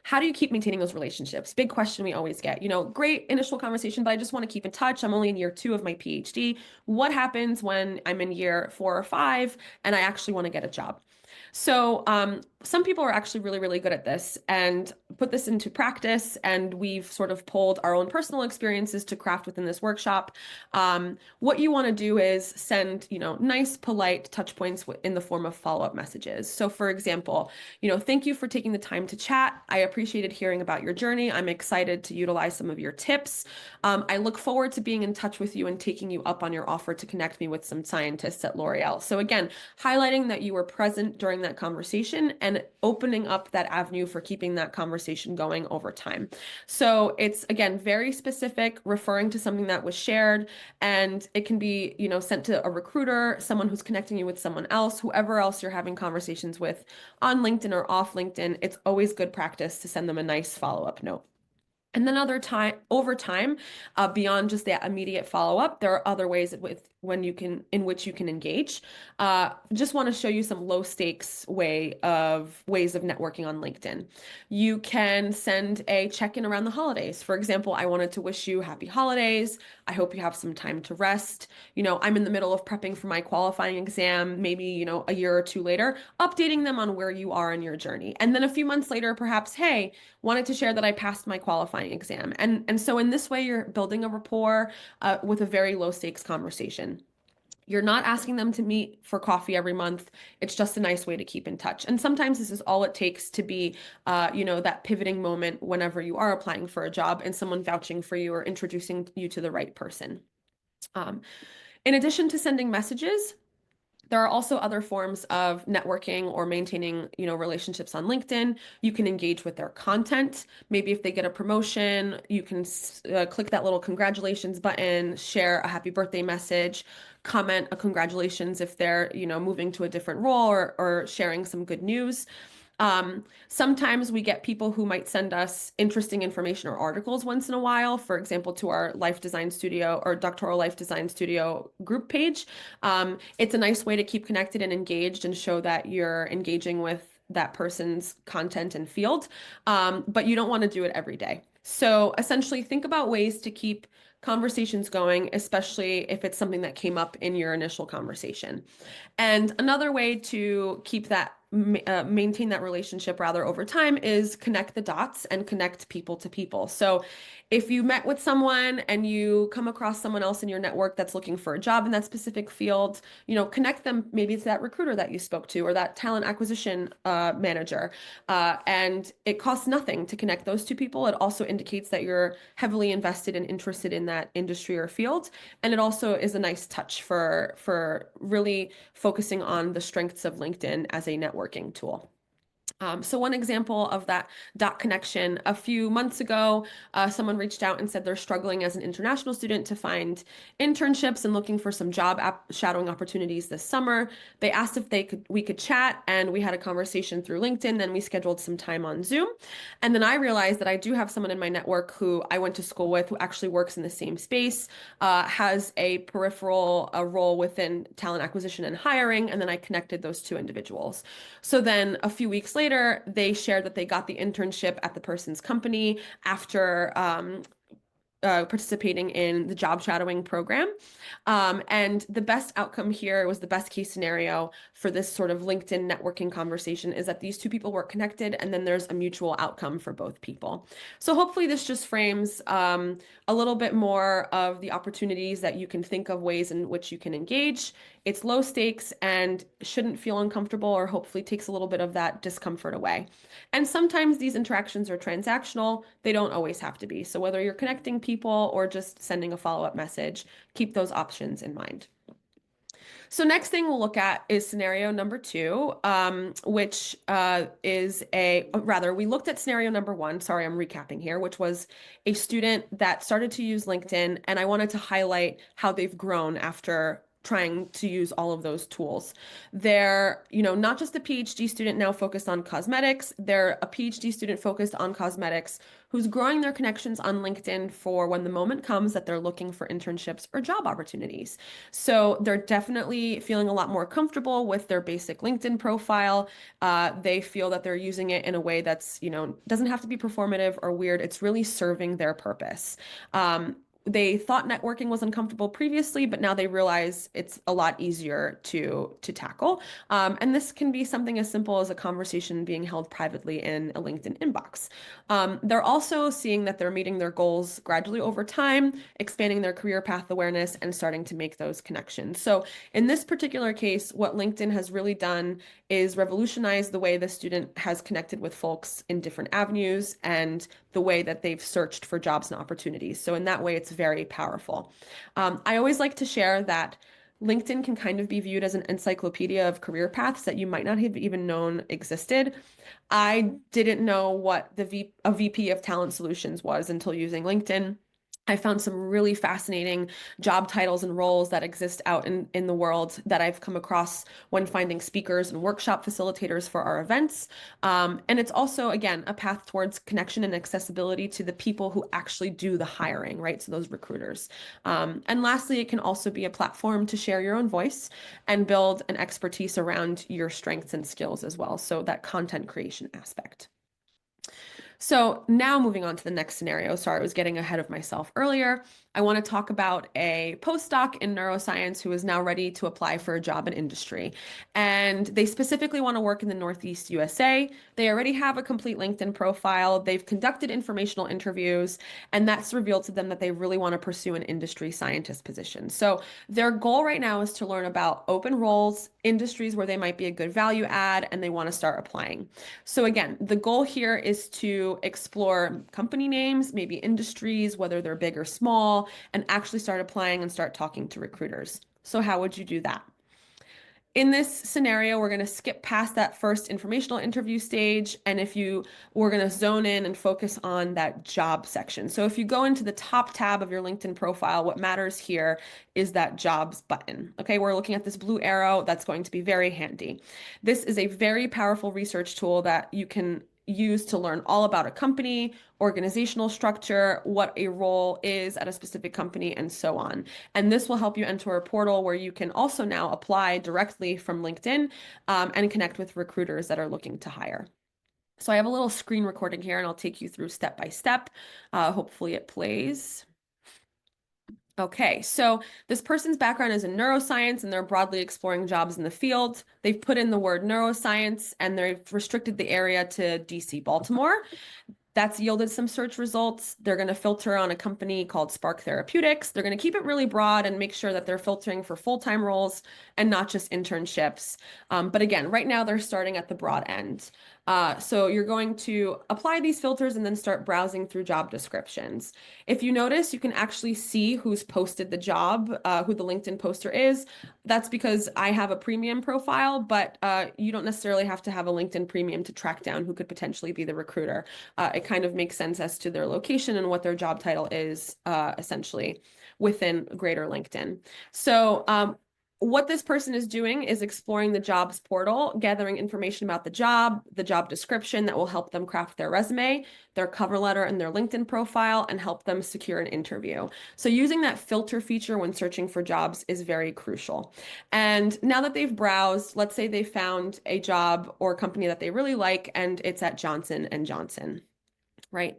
How do you keep maintaining those relationships? Big question we always get. Great initial conversation, but I just want to keep in touch. I'm only in year 2 of my PhD. What happens when I'm in year 4 or 5 and I actually want to get a job? So some people are actually really, really good at this and put this into practice. And we've sort of pulled our own personal experiences to craft within this workshop. What you want to do is send, nice, polite touch points in the form of follow-up messages. So for example, thank you for taking the time to chat. I appreciated hearing about your journey. I'm excited to utilize some of your tips. I look forward to being in touch with you and taking you up on your offer to connect me with some scientists at L'Oreal. So again, highlighting that you were present during that conversation and opening up that avenue for keeping that conversation going over time. So it's, again, very specific, referring to something that was shared, and it can be, sent to a recruiter, someone who's connecting you with someone else, whoever else you're having conversations with on LinkedIn or off LinkedIn. It's always good practice to send them a nice follow-up note. And then over time, beyond just that immediate follow-up, there are other ways in which you can engage. Just want to show you some low stakes ways of networking on LinkedIn. You can send a check-in around the holidays. For example, I wanted to wish you happy holidays. I hope you have some time to rest. I'm in the middle of prepping for my qualifying exam, maybe, a year or 2 later, updating them on where you are in your journey. And then a few months later, perhaps, hey, wanted to share that I passed my qualifying exam. And so in this way, you're building a rapport with a very low stakes conversation. You're not asking them to meet for coffee every month. It's just a nice way to keep in touch. And sometimes this is all it takes to be, that pivoting moment whenever you are applying for a job and someone vouching for you or introducing you to the right person. In addition to sending messages, there are also other forms of networking or maintaining, relationships on LinkedIn. You can engage with their content. Maybe if they get a promotion, you can click that little congratulations button, share a happy birthday message, comment a congratulations if they're, moving to a different role or sharing some good news. Sometimes we get people who might send us interesting information or articles once in a while, for example, to our Life Design Studio or Doctoral Life Design Studio group page. It's a nice way to keep connected and engaged and show that you're engaging with that person's content and field, but you don't want to do it every day. So essentially, think about ways to keep conversations going, especially if it's something that came up in your initial conversation. And another way to keep that maintain that relationship rather over time is connect the dots and connect people to people. So if you met with someone and you come across someone else in your network that's looking for a job in that specific field, connect them maybe to that recruiter that you spoke to or that talent acquisition manager. And it costs nothing to connect those two people. It also indicates that you're heavily invested and interested in that industry or field. And it also is a nice touch for really focusing on the strengths of LinkedIn as a networking tool. So one example of that dot connection, a few months ago, someone reached out and said they're struggling as an international student to find internships and looking for some shadowing opportunities this summer. They asked if we could chat, and we had a conversation through LinkedIn. Then we scheduled some time on Zoom. And then I realized that I do have someone in my network who I went to school with who actually works in the same space, has a peripheral role within talent acquisition and hiring, and then I connected those two individuals. So then a few weeks later, they shared that they got the internship at the person's company after participating in the job shadowing program. And the best outcome here was the best case scenario for this sort of LinkedIn networking conversation is that these two people were connected and then there's a mutual outcome for both people. So hopefully this just frames a little bit more of the opportunities that you can think of ways in which you can engage. It's low stakes and shouldn't feel uncomfortable, or hopefully takes a little bit of that discomfort away. And sometimes these interactions are transactional. They don't always have to be. So whether you're connecting people or just sending a follow-up message, keep those options in mind. So next thing we'll look at is scenario number two, which we looked at scenario number one. Sorry, I'm recapping here, which was a student that started to use LinkedIn, and I wanted to highlight how they've grown after trying to use all of those tools. They're, not just a PhD student now focused on cosmetics, they're a PhD student focused on cosmetics who's growing their connections on LinkedIn for when the moment comes that they're looking for internships or job opportunities. So they're definitely feeling a lot more comfortable with their basic LinkedIn profile. They feel that they're using it in a way that's, doesn't have to be performative or weird. It's really serving their purpose. They thought networking was uncomfortable previously, but now they realize it's a lot easier to tackle. And this can be something as simple as a conversation being held privately in a LinkedIn inbox. They're also seeing that they're meeting their goals gradually over time, expanding their career path awareness, and starting to make those connections. So in this particular case, what LinkedIn has really done is revolutionize the way the student has connected with folks in different avenues and the way that they've searched for jobs and opportunities. So in that way, it's very powerful. I always like to share that LinkedIn can kind of be viewed as an encyclopedia of career paths that you might not have even known existed. I didn't know what a VP of Talent Solutions was until using LinkedIn. I found some really fascinating job titles and roles that exist out in the world that I've come across when finding speakers and workshop facilitators for our events. And it's also, again, a path towards connection and accessibility to the people who actually do the hiring, right? So those recruiters. And lastly, it can also be a platform to share your own voice and build an expertise around your strengths and skills as well. So that content creation aspect. So now moving on to the next scenario. Sorry, I was getting ahead of myself earlier. I want to talk about a postdoc in neuroscience who is now ready to apply for a job in industry. And they specifically want to work in the Northeast USA. They already have a complete LinkedIn profile. They've conducted informational interviews, and that's revealed to them that they really want to pursue an industry scientist position. So their goal right now is to learn about open roles, industries where they might be a good value add, and they want to start applying. So again, the goal here is to explore company names, maybe industries, whether they're big or small, and actually start applying and start talking to recruiters. So how would you do that? In this scenario, we're going to skip past that first informational interview stage. And we're going to zone in and focus on that job section. So if you go into the top tab of your LinkedIn profile, what matters here is that jobs button. Okay, we're looking at this blue arrow. That's going to be very handy. This is a very powerful research tool that you can use to learn all about a company, organizational structure, what a role is at a specific company, and so on. And this will help you enter a portal where you can also now apply directly from LinkedIn and connect with recruiters that are looking to hire. So I have a little screen recording here and I'll take you through step by step. Hopefully it plays. Okay, so this person's background is in neuroscience and they're broadly exploring jobs in the field. They've put in the word neuroscience and they've restricted the area to DC, Baltimore. That's yielded some search results. They're going to filter on a company called Spark Therapeutics. They're going to keep it really broad and make sure that they're filtering for full-time roles and not just internships. But again, right now they're starting at the broad end. So you're going to apply these filters and then start browsing through job descriptions. If you notice, you can actually see who's posted the job, who the LinkedIn poster is. That's because I have a premium profile, but you don't necessarily have to have a LinkedIn premium to track down who could potentially be the recruiter. It kind of makes sense as to their location and what their job title is, essentially, within greater LinkedIn. So what this person is doing is exploring the jobs portal, gathering information about the job description that will help them craft their resume, their cover letter, and their LinkedIn profile, and help them secure an interview. So using that filter feature when searching for jobs is very crucial. And now that they've browsed, let's say they found a job or company that they really like, and it's at Johnson & Johnson, right?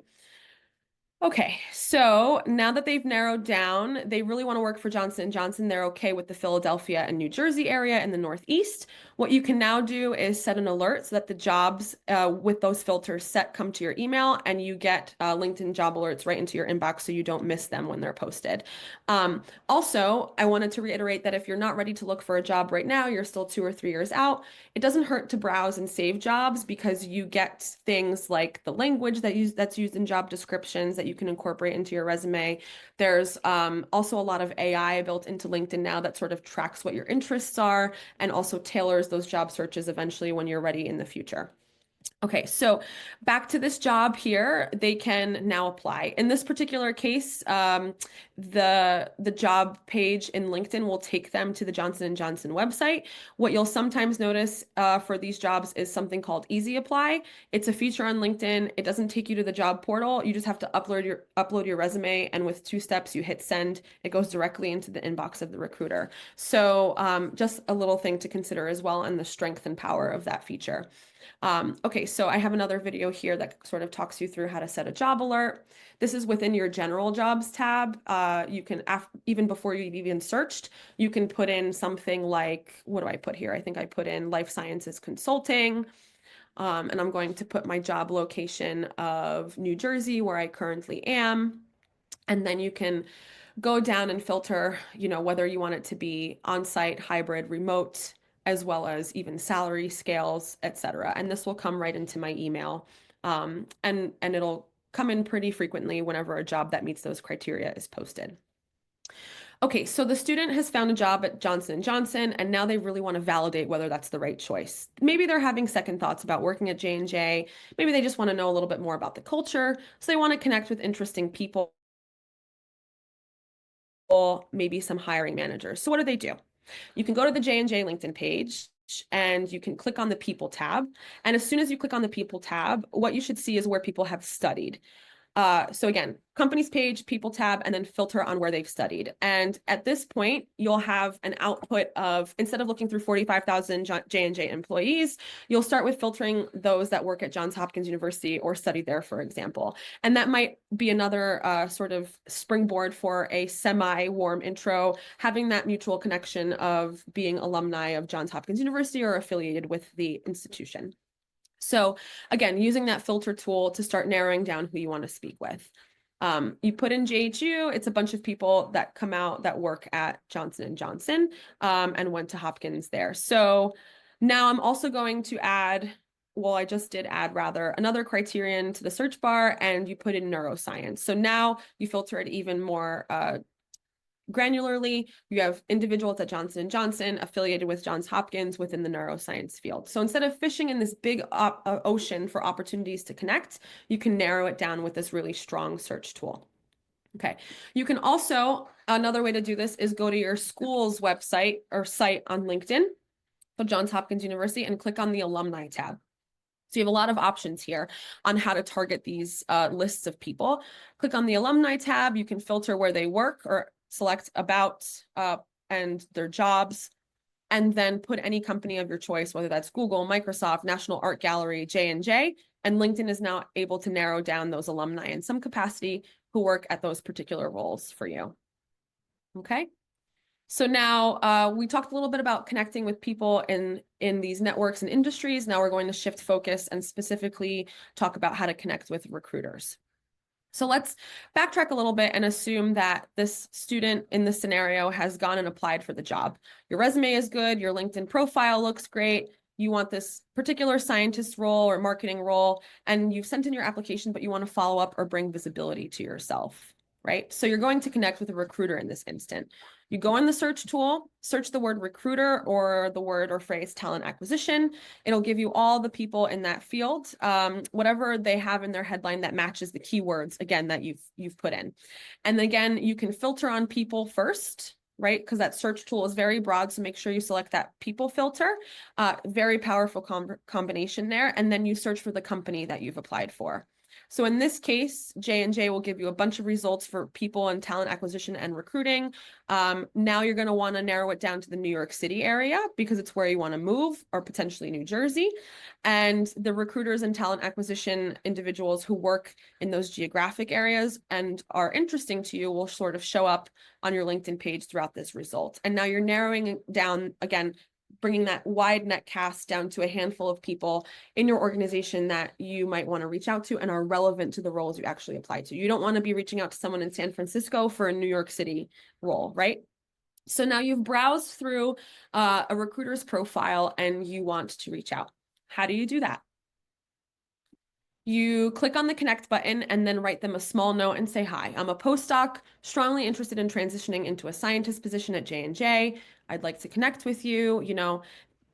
Okay, so now that they've narrowed down, they really want to work for Johnson & Johnson. They're okay with the Philadelphia and New Jersey area in the Northeast. What you can now do is set an alert so that the jobs with those filters set come to your email, and you get LinkedIn job alerts right into your inbox so you don't miss them when they're posted. Also, I wanted to reiterate that if you're not ready to look for a job right now, you're still 2 or 3 years out, it doesn't hurt to browse and save jobs, because you get things like the language that's used in job descriptions that you can incorporate into your resume. There's also a lot of AI built into LinkedIn now that sort of tracks what your interests are and also tailors those job searches eventually when you're ready in the future. Okay, so back to this job here, they can now apply. In this particular case, the job page in LinkedIn will take them to the Johnson & Johnson website. What you'll sometimes notice for these jobs is something called Easy Apply. It's a feature on LinkedIn. It doesn't take you to the job portal. You just have to upload your resume, and with 2 steps, you hit send. It goes directly into the inbox of the recruiter. So just a little thing to consider as well, and the strength and power of that feature. Okay, so I have another video here that sort of talks you through how to set a job alert. This is within your general jobs tab. You can, even before you've even searched, you can put in something like, what do I put here? I think I put in life sciences consulting. And I'm going to put my job location of New Jersey, where I currently am. And then you can go down and filter, whether you want it to be on-site, hybrid, remote, as well as even salary scales, etc. And this will come right into my email. And it'll come in pretty frequently whenever a job that meets those criteria is posted. Okay, so the student has found a job at Johnson & Johnson, and now they really want to validate whether that's the right choice. Maybe they're having second thoughts about working at J&J. Maybe they just want to know a little bit more about the culture. So they want to connect with interesting people, maybe some hiring managers. So what do? You can go to the J&J LinkedIn page, and you can click on the People tab. And as soon as you click on the People tab, what you should see is where people have studied. So again, companies page, people tab, and then filter on where they've studied. And at this point, you'll have an output of, instead of looking through 45,000 J&J employees, you'll start with filtering those that work at Johns Hopkins University or study there, for example. And that might be another sort of springboard for a semi-warm intro, having that mutual connection of being alumni of Johns Hopkins University or affiliated with the institution. So again, using that filter tool to start narrowing down who you want to speak with. You put in JHU, it's a bunch of people that come out that work at Johnson & Johnson and went to Hopkins there. So now I'm also going to add, well, I just did add rather, another criterion to the search bar, and you put in neuroscience. So now you filter it even more granularly. You have individuals at Johnson & Johnson affiliated with Johns Hopkins within the neuroscience field. So instead of fishing in this big ocean for opportunities to connect, you can narrow it down with this really strong search tool. Okay, you can also, another way to do this is go to your school's website or site on LinkedIn, so Johns Hopkins University, and click on the alumni tab. So you have a lot of options here on how to target these lists of people. Click on the alumni tab. You can filter where they work or select about and their jobs, and then put any company of your choice, whether that's Google, Microsoft, National Art Gallery, J&J, and LinkedIn is now able to narrow down those alumni in some capacity who work at those particular roles for you. Okay. So now we talked a little bit about connecting with people in these networks and industries. Now we're going to shift focus and specifically talk about how to connect with recruiters. So let's backtrack a little bit and assume that this student in this scenario has gone and applied for the job. Your resume is good, your LinkedIn profile looks great, you want this particular scientist role or marketing role, and you've sent in your application, but you want to follow up or bring visibility to yourself, right? So you're going to connect with a recruiter in this instant. You go in the search tool, search the word recruiter or the word or phrase talent acquisition. It'll give you all the people in that field, whatever they have in their headline that matches the keywords, again, that you've put in. And again, you can filter on people first, right? Because that search tool is very broad, so make sure you select that people filter. Very powerful combination there. And then you search for the company that you've applied for. So in this case, J&J will give you a bunch of results for people and talent acquisition and recruiting. Now you're going to want to narrow it down to the New York City area because it's where you want to move, or potentially New Jersey. And the recruiters and talent acquisition individuals who work in those geographic areas and are interesting to you will sort of show up on your LinkedIn page throughout this result. And now you're narrowing down, again, bringing that wide net cast down to a handful of people in your organization that you might want to reach out to and are relevant to the roles you actually apply to. You don't want to be reaching out to someone in San Francisco for a New York City role, right? So now you've browsed through a recruiter's profile and you want to reach out. How do you do that? You click on the connect button and then write them a small note and say, hi, I'm a postdoc, strongly interested in transitioning into a scientist position at J&J. I'd like to connect with you.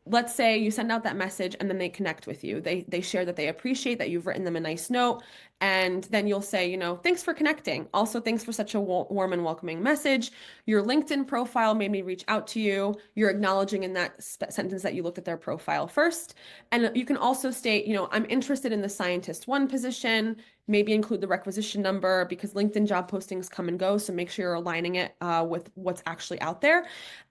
Let's say you send out that message and then they connect with you. They share that they appreciate that you've written them a nice note. And then you'll say, thanks for connecting. Also, thanks for such a warm and welcoming message. Your LinkedIn profile made me reach out to you. You're acknowledging in that sentence that you looked at their profile first. And you can also state, I'm interested in the scientist one position, maybe include the requisition number because LinkedIn job postings come and go. So make sure you're aligning it with what's actually out there.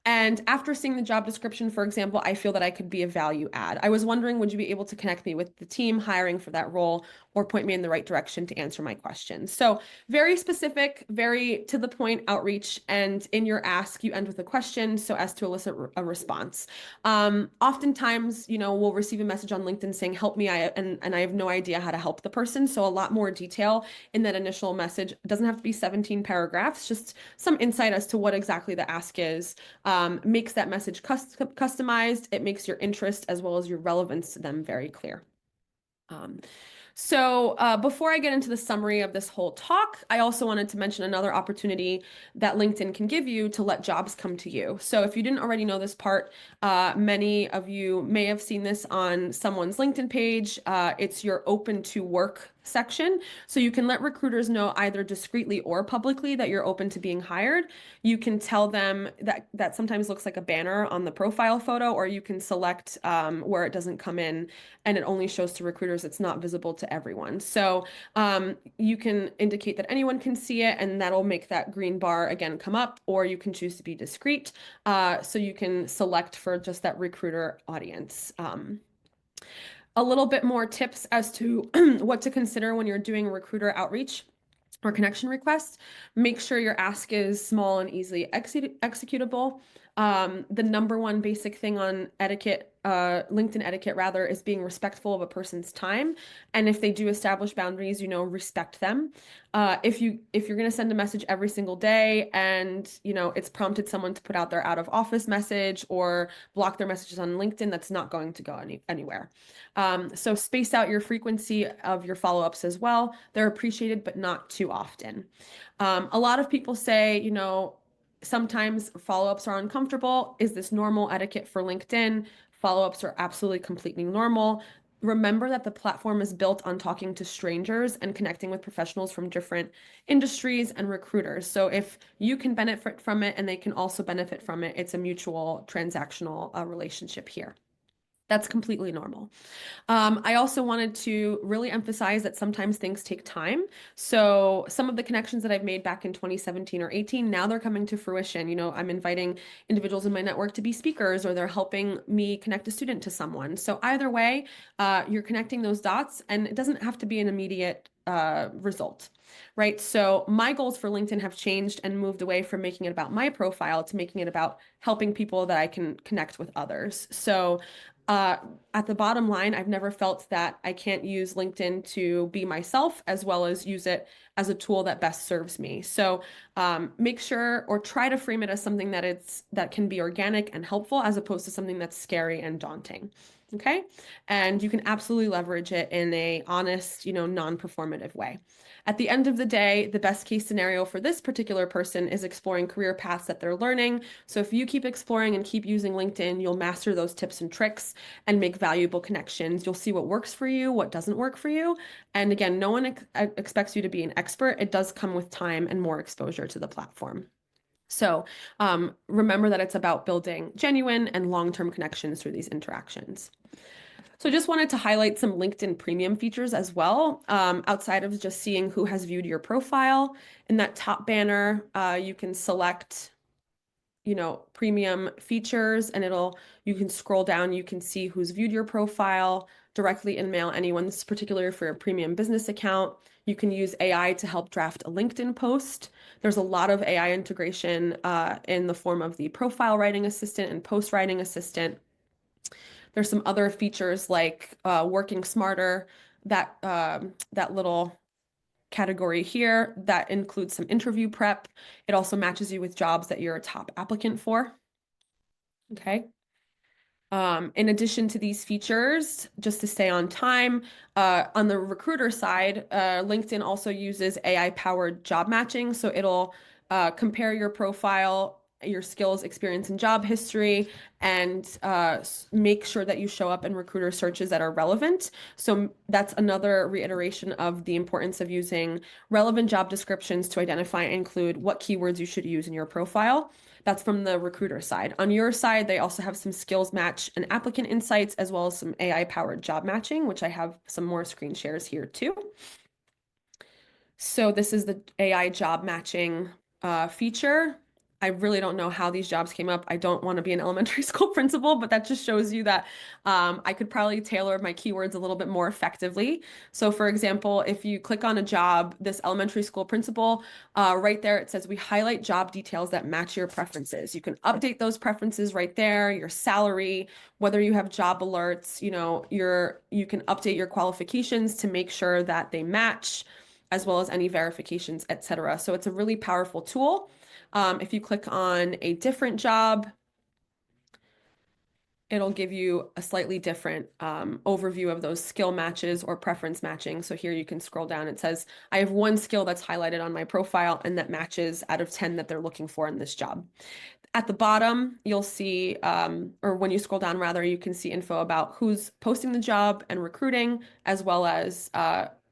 And after seeing the job description, for example, I feel that I could be a value add. I was wondering, would you be able to connect me with the team hiring for that role or point me in the right direction to answer my questions? So very specific, very to the point outreach. And in your ask, you end with a question so as to elicit a response. Oftentimes, we'll receive a message on LinkedIn saying, help me, and I have no idea how to help the person. So a lot more detail in that initial message. It doesn't have to be 17 paragraphs, just some insight as to what exactly the ask is. Makes that message customized. It makes your interest as well as your relevance to them very clear. So before I get into the summary of this whole talk, I also wanted to mention another opportunity that LinkedIn can give you to let jobs come to you. So if you didn't already know this part, many of you may have seen this on someone's LinkedIn page. It's your open to work section. So you can let recruiters know either discreetly or publicly that you're open to being hired. You can tell them that sometimes looks like a banner on the profile photo, or you can select where it doesn't come in and it only shows to recruiters. It's not visible to everyone. So you can indicate that anyone can see it, and that'll make that green bar again come up, or you can choose to be discreet. So you can select for just that recruiter audience. A little bit more tips as to what to consider when you're doing recruiter outreach or connection requests. Make sure your ask is small and easily executable. The number one basic thing on etiquette, LinkedIn etiquette rather, is being respectful of a person's time. And if they do establish boundaries, respect them. If you're going to send a message every single day and, it's prompted someone to put out their out of office message or block their messages on LinkedIn, that's not going to go anywhere. So space out your frequency of your follow-ups as well. They're appreciated, but not too often. A lot of people say, sometimes follow-ups are uncomfortable. Is this normal etiquette for LinkedIn? Follow-ups are absolutely completely normal. Remember that the platform is built on talking to strangers and connecting with professionals from different industries and recruiters. So if you can benefit from it and they can also benefit from it, it's a mutual transactional relationship here. That's completely normal. I also wanted to really emphasize that sometimes things take time. So some of the connections that I've made back in 2017 or 18, now they're coming to fruition. I'm inviting individuals in my network to be speakers, or they're helping me connect a student to someone. So either way, you're connecting those dots, and it doesn't have to be an immediate result, right? So my goals for LinkedIn have changed and moved away from making it about my profile to making it about helping people that I can connect with others. So uh, at the bottom line, I've never felt that I can't use LinkedIn to be myself as well as use it as a tool that best serves me. So make sure or try to frame it as something that can be organic and helpful as opposed to something that's scary and daunting. Okay. And you can absolutely leverage it in a honest, non-performative way. At the end of the day, the best case scenario for this particular person is exploring career paths that they're learning. So if you keep exploring and keep using LinkedIn, you'll master those tips and tricks and make valuable connections. You'll see what works for you, what doesn't work for you. And again, no one expects you to be an expert. It does come with time and more exposure to the platform. So remember that it's about building genuine and long-term connections through these interactions. So I just wanted to highlight some LinkedIn premium features as well, outside of just seeing who has viewed your profile. In that top banner, you can select, premium features, and you can scroll down, you can see who's viewed your profile, directly email anyone. This is particularly for a premium business account. You can use AI to help draft a LinkedIn post. There's a lot of AI integration in the form of the profile writing assistant and post writing assistant. There's some other features like working smarter, that little category here that includes some interview prep. It also matches you with jobs that you're a top applicant for. Okay. In addition to these features, just to stay on time, on the recruiter side, LinkedIn also uses AI-powered job matching. So it'll compare your profile, your skills, experience, and job history, and make sure that you show up in recruiter searches that are relevant. So that's another reiteration of the importance of using relevant job descriptions to identify and include what keywords you should use in your profile. That's from the recruiter side. On your side, they also have some skills match and applicant insights, as well as some AI-powered job matching, which I have some more screen shares here too. So this is the AI job matching feature. I really don't know how these jobs came up. I don't want to be an elementary school principal, but that just shows you that I could probably tailor my keywords a little bit more effectively. So for example, if you click on a job, this elementary school principal, right there, it says we highlight job details that match your preferences. You can update those preferences right there, your salary, whether you have job alerts, you can update your qualifications to make sure that they match, as well as any verifications, etc. So it's a really powerful tool. If you click on a different job, it'll give you a slightly different overview of those skill matches or preference matching. So here you can scroll down. It says, I have one skill that's highlighted on my profile and that matches out of 10 that they're looking for in this job. At the bottom, you'll see, or when you scroll down rather, you can see info about who's posting the job and recruiting, as well as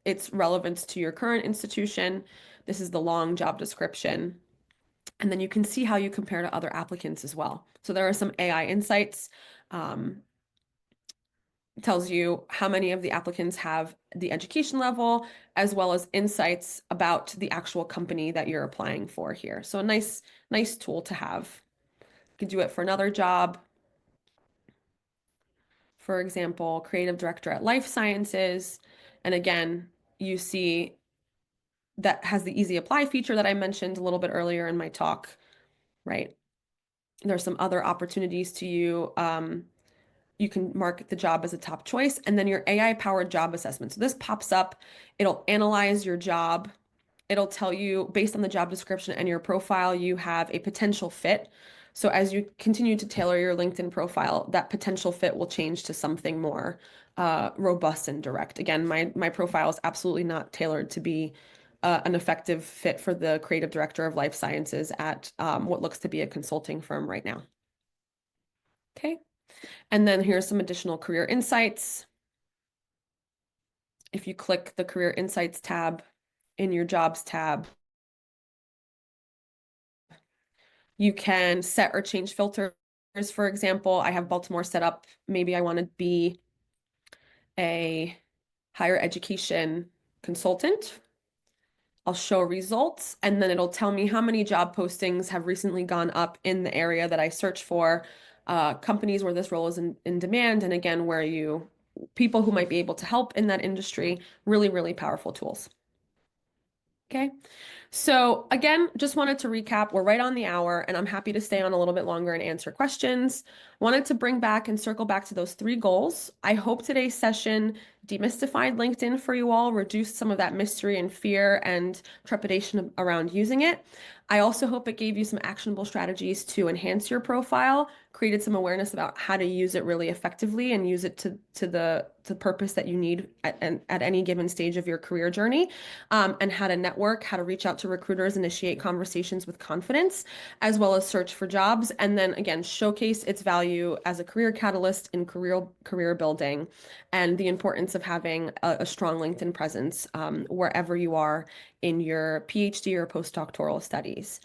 its relevance to your current institution. This is the long job description. And then you can see how you compare to other applicants as well. So there are some AI insights. Tells you how many of the applicants have the education level, as well as insights about the actual company that you're applying for here. So a nice tool to have. You could do it for another job. For example, creative director at Life Sciences. And again, you see that has the easy apply feature that I mentioned a little bit earlier in my talk, right? There's some other opportunities to you. You can mark the job as a top choice, and then your AI-powered job assessment. So this pops up, it'll analyze your job. It'll tell you, based on the job description and your profile, you have a potential fit. So as you continue to tailor your LinkedIn profile, that potential fit will change to something more robust and direct. Again, my profile is absolutely not tailored to be an effective fit for the creative director of life sciences at what looks to be a consulting firm right now. Okay. And then here's some additional career insights. If you click the career insights tab in your jobs tab, you can set or change filters. For example, I have Baltimore set up. Maybe I want to be a higher education consultant. I'll show results, and then it'll tell me how many job postings have recently gone up in the area that I search for, companies where this role is in demand, and again, people who might be able to help in that industry. Really, really powerful tools. Okay. So again, just wanted to recap. We're right on the hour, and I'm happy to stay on a little bit longer and answer questions. Wanted to bring back and circle back to those three goals. I hope today's session demystified LinkedIn for you all, reduced some of that mystery and fear and trepidation around using it. I also hope it gave you some actionable strategies to enhance your profile, created some awareness about how to use it really effectively and use it to the purpose that you need at any given stage of your career journey, and how to network, how to reach out to recruiters, initiate conversations with confidence, as well as search for jobs. And then again, showcase its value as a career catalyst in career building and the importance of having a strong LinkedIn presence wherever you are in your PhD or postdoctoral studies.